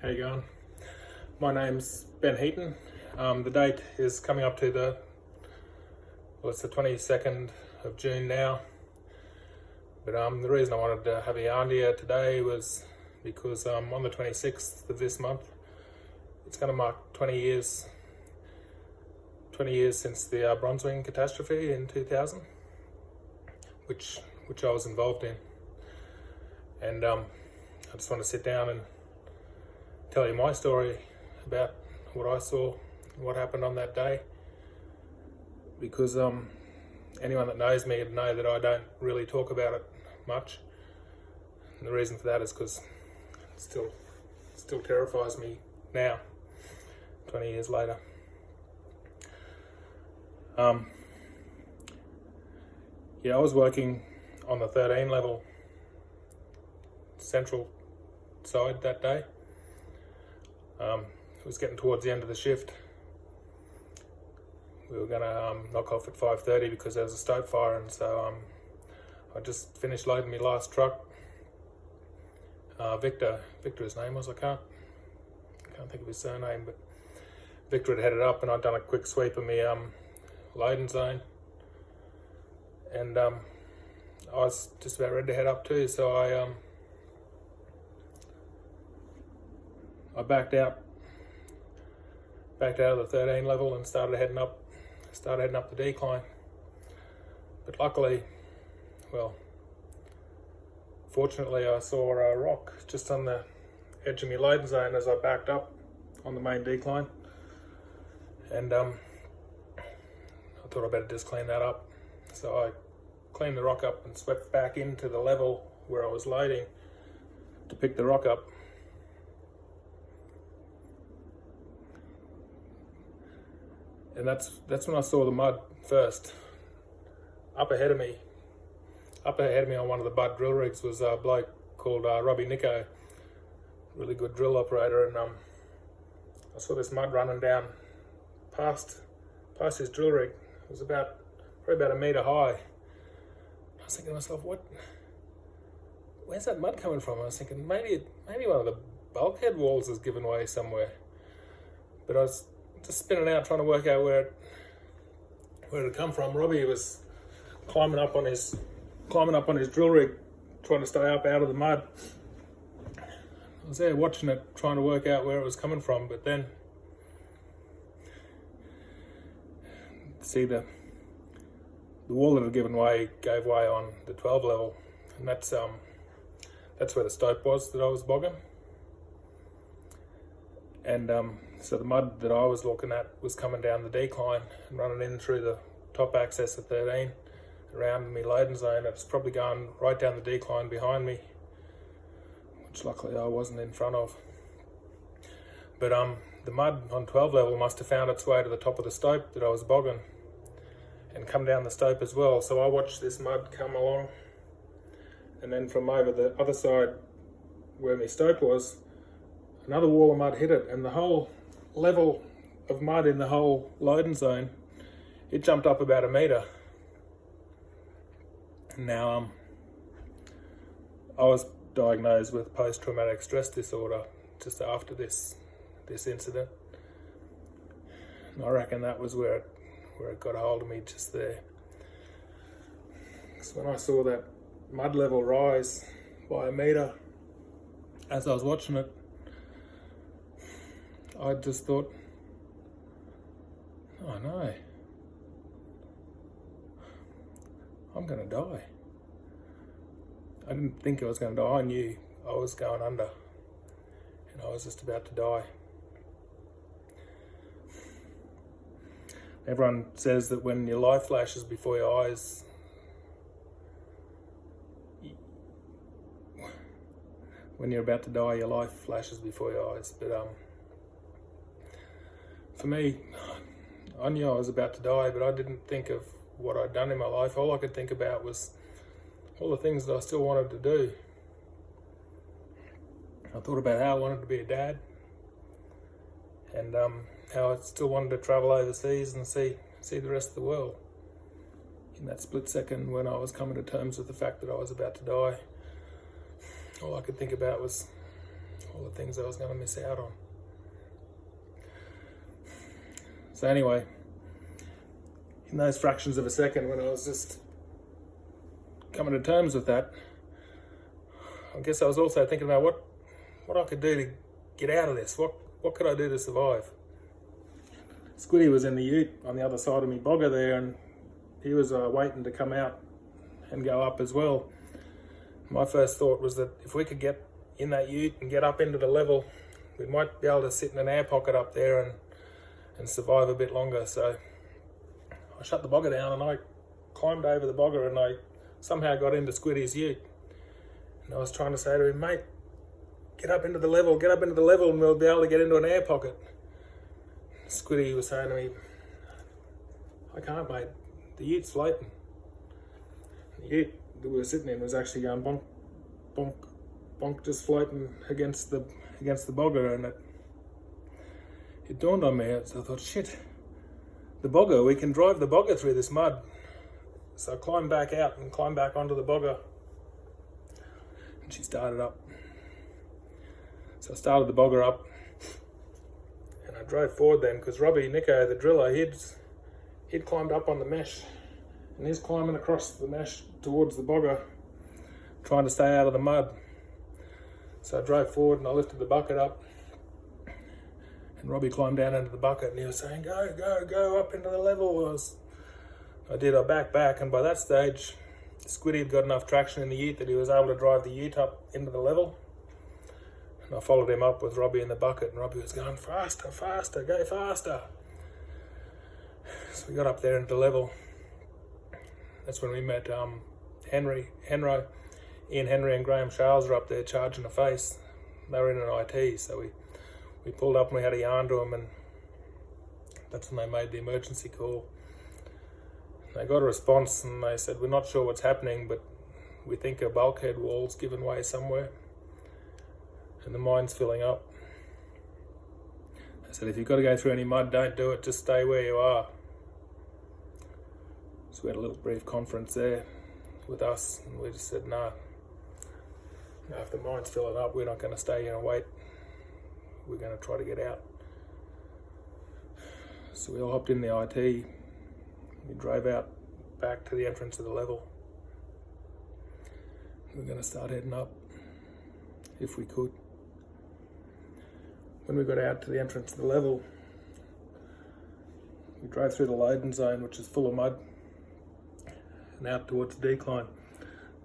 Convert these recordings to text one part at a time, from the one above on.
How you going? My name's Ben Heaton. The date is coming up to it's the 22nd of June now. But the reason I wanted to have a yarn to you today was because on the 26th of this month, it's going to mark 20 years since the Bronzewing catastrophe in 2000, which I was involved in. And I just want to sit down and tell you my story about what I saw, what happened on that day, because anyone that knows me would know that I don't really talk about it much. And the reason for that is because it still terrifies me now, 20 years later. Yeah, I was working on the 13 level central side that day. It was getting towards the end of the shift. We were going to knock off at 5:30 because there was a stope fire, and so I just finished loading my last truck. Victor his name was, I can't think of his surname, but Victor had headed up, and I'd done a quick sweep of my loading zone, and I was just about ready to head up too, so I backed out of the 13 level and started heading up the decline. But fortunately I saw a rock just on the edge of my loading zone as I backed up on the main decline, and I thought I'd better just clean that up. So I cleaned the rock up and swept back into the level where I was loading to pick the rock up. And that's when I saw the mud first. Up ahead of me on one of the Bud drill rigs was a bloke called Robbie Nico, really good drill operator, and I saw this mud running down past his drill rig. It was probably about a metre high. I was thinking to myself, where's that mud coming from? I was thinking maybe one of the bulkhead walls has given way somewhere. But I was just spinning out trying to work out where it had come from. Robbie was climbing up on his drill rig, trying to stay up out of the mud. I was there watching it, trying to work out where it was coming from, but then see the wall that had gave way on the 12 level, and that's where the stope was that I was bogging. And so the mud that I was looking at was coming down the decline and running in through the top access of 13 around my loading zone. It was probably going right down the decline behind me, which luckily I wasn't in front of. But the mud on 12 level must have found its way to the top of the stope that I was bogging and come down the stope as well. So I watched this mud come along, and then from over the other side where my stope was, another wall of mud hit it, and the whole level of mud in the whole loading zone, it jumped up about a metre. Now, I was diagnosed with post-traumatic stress disorder just after this incident. And I reckon that was where it got a hold of me just there. So when I saw that mud level rise by a metre as I was watching it, I just thought, oh no, I'm going to die. I didn't think I was going to die. I knew I was going under, and I was just about to die. Everyone says that when your life flashes before your eyes, when you're about to die, your life flashes before your eyes. But for me, I knew I was about to die, but I didn't think of what I'd done in my life. All I could think about was all the things that I still wanted to do. I thought about how I wanted to be a dad, and how I still wanted to travel overseas and see the rest of the world. In that split second when I was coming to terms with the fact that I was about to die, all I could think about was all the things I was going to miss out on. So anyway, in those fractions of a second when I was just coming to terms with that, I guess I was also thinking about what I could do to get out of this. What could I do to survive? Squiddy was in the ute on the other side of me bogger there, and he was waiting to come out and go up as well. My first thought was that if we could get in that ute and get up into the level, we might be able to sit in an air pocket up there and survive a bit longer. So I shut the bogger down and I climbed over the bogger and I somehow got into Squiddy's ute. And I was trying to say to him, mate, get up into the level and we'll be able to get into an air pocket. Squiddy was saying to me, I can't, mate, the ute's floating. The ute that we were sitting in was actually going bonk, bonk, bonk, just floating against the bogger, and it dawned on me. So I thought, shit, the bogger, we can drive the bogger through this mud. So I climbed back out and climbed back onto the bogger, and she started up. So I started the bogger up, and I drove forward then, because Robbie Nico, the driller, he'd climbed up on the mesh, and he's climbing across the mesh towards the bogger, trying to stay out of the mud. So I drove forward and I lifted the bucket up, and Robbie climbed down into the bucket and he was saying, go, go, go up into the level. I backed back, and by that stage, Squiddy had got enough traction in the ute that he was able to drive the ute up into the level. And I followed him up with Robbie in the bucket, and Robbie was going, faster, faster, go faster. So we got up there into the level. That's when we met Ian Henry and Graham Charles were up there charging a face. They were in an IT, so we pulled up and we had a yarn to them, and that's when they made the emergency call. They got a response and they said, we're not sure what's happening, but we think a bulkhead wall's given way somewhere and the mine's filling up. They said, if you've got to go through any mud, don't do it, just stay where you are. So we had a little brief conference there with us, and we just said, no, if the mine's filling up, we're not going to stay here and wait. We're going to try to get out. So we all hopped in the IT. We drove out back to the entrance of the level. We're going to start heading up, if we could. When we got out to the entrance of the level, we drove through the loading zone, which is full of mud, and out towards the decline.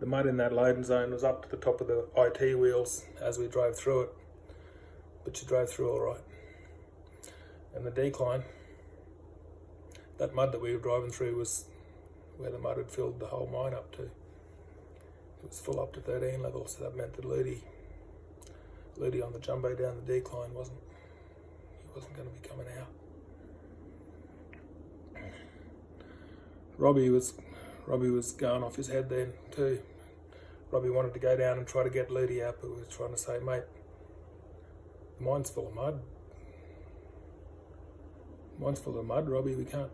The mud in that loading zone was up to the top of the IT wheels as we drove through it, but you drove through all right. And the decline, that mud that we were driving through was where the mud had filled the whole mine up to. It was full up to 13 level, so that meant that Ludi on the jumbo down the decline wasn't going to be coming out. Robbie was going off his head then too. Robbie wanted to go down and try to get Ludi out, but we were trying to say, mate, the mine's full of mud. Mine's full of mud, Robbie, we can't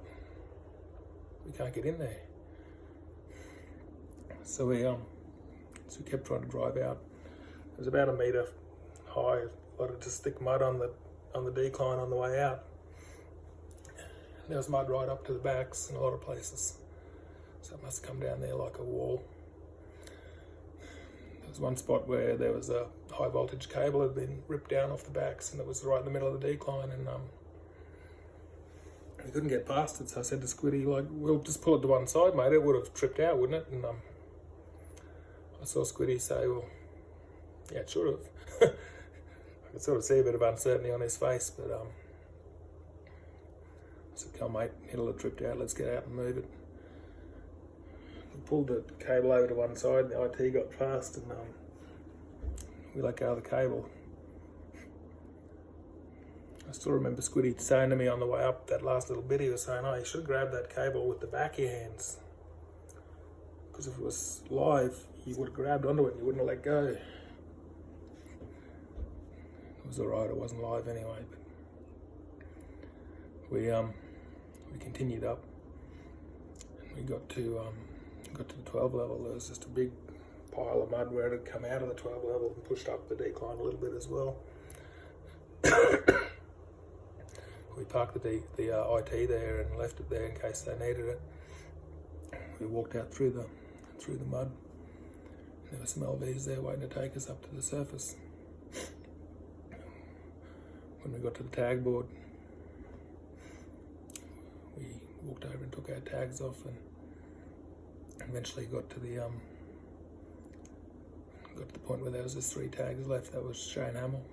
get in there. So we kept trying to drive out. It was about 1 metre high, a lot of just thick mud on the decline on the way out. There was mud right up to the backs in a lot of places. So it must have come down there like a wall. There was one spot where there was a high voltage cable had been ripped down off the backs, and it was right in the middle of the decline, and we couldn't get past it. So I said to Squiddy, like, we'll just pull it to one side, mate. It would have tripped out, wouldn't it? And I saw Squiddy say, well, yeah, it should have. I could sort of see a bit of uncertainty on his face, but I said, come on, mate, it'll have tripped out, let's get out and move it. We pulled the cable over to one side, and the IT got fast, and we let go of the cable. I still remember Squiddy saying to me on the way up, that last little bit, he was saying, oh, you should grab that cable with the back of your hands. Because if it was live, you would have grabbed onto it and you wouldn't have let go. It was alright, it wasn't live anyway, but we continued up. And we got to the 12 level. There was just a big pile of mud where it had come out of the 12 level and pushed up the decline a little bit as well. We parked the IT there and left it there in case they needed it. We walked out through the mud. There were some LVs there waiting to take us up to the surface. When we got to the tag board, we walked over and took our tags off, and eventually got to the point where there was just 3 tags left. That was Shane Hamill,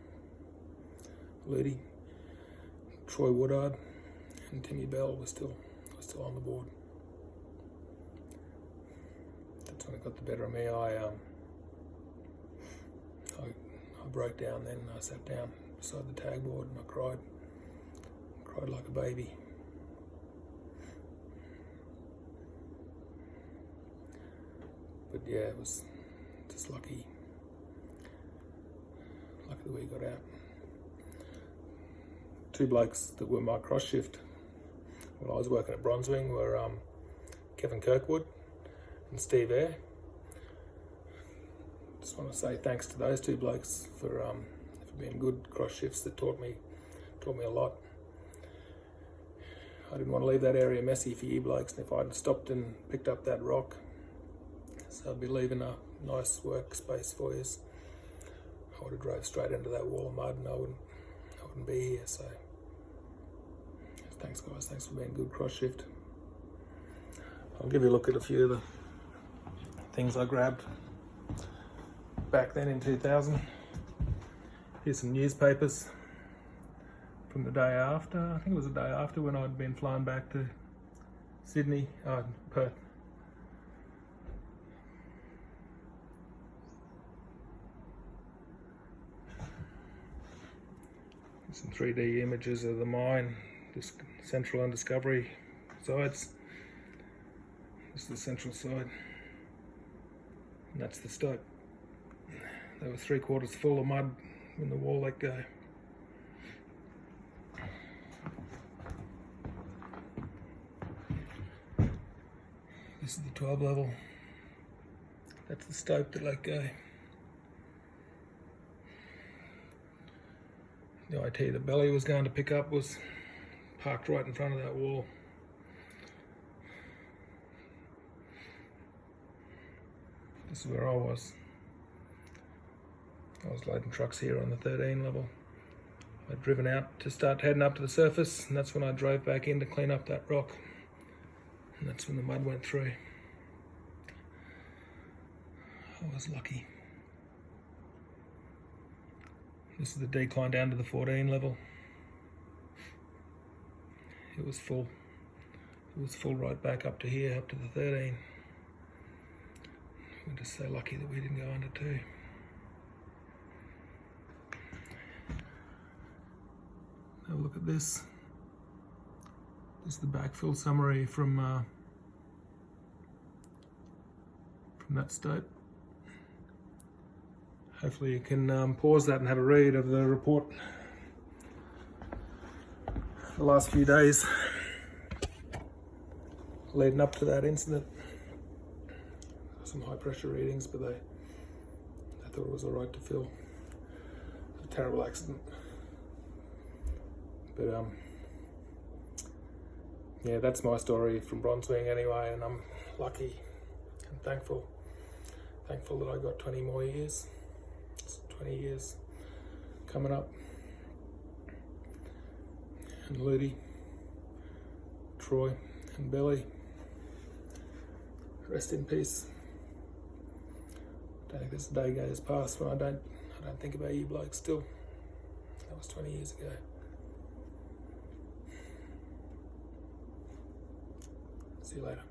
Ludi, Troy Woodard, and Timmy Bell was still on the board. That's when it got the better of me. I broke down then. I sat down beside the tag board and I cried like a baby. But yeah, it was just lucky that we got out. 2 blokes that were my cross shift when I was working at Bronzewing were Kevin Kirkwood and Steve Eyre. Just want to say thanks to those 2 blokes for being good cross shifts that taught me a lot. I didn't want to leave that area messy for you blokes, and if I'd stopped and picked up that rock, so I'd be leaving a nice workspace for you, I would have drove straight into that wall of mud and I wouldn't be here. So thanks guys, thanks for being good cross shift. I'll give you a look at a few of the things I grabbed back then in 2000. Here's some newspapers from the day after. I think it was the day after when I'd been flying back to Sydney, Perth. Some 3D images of the mine, this central and discovery sides. This is the central side, and that's the stope. They were 3/4 full of mud when the wall let go. This is the 12 level. That's the stope that let go. The IT that Belly was going to pick up was parked right in front of that wall. This is where I was. I was loading trucks here on the 13 level. I'd driven out to start heading up to the surface, and that's when I drove back in to clean up that rock. And that's when the mud went through. I was lucky. This is the decline down to the 14 level. It was full. It was full right back up to here, up to the 13. We're just so lucky that we didn't go under 2. Have a look at this. This is the backfill summary from that stope. Hopefully you can pause that and have a read of the report the last few days leading up to that incident. Some high pressure readings, but they thought it was alright to fill. A terrible accident. But yeah, that's my story from Bronzewing anyway, and I'm lucky and thankful that I got 20 more years. It's 20 years coming up. And Ludi, Troy and Belly, rest in peace. Don't think this day goes past when I don't think about you blokes still. That was 20 years ago. See you later.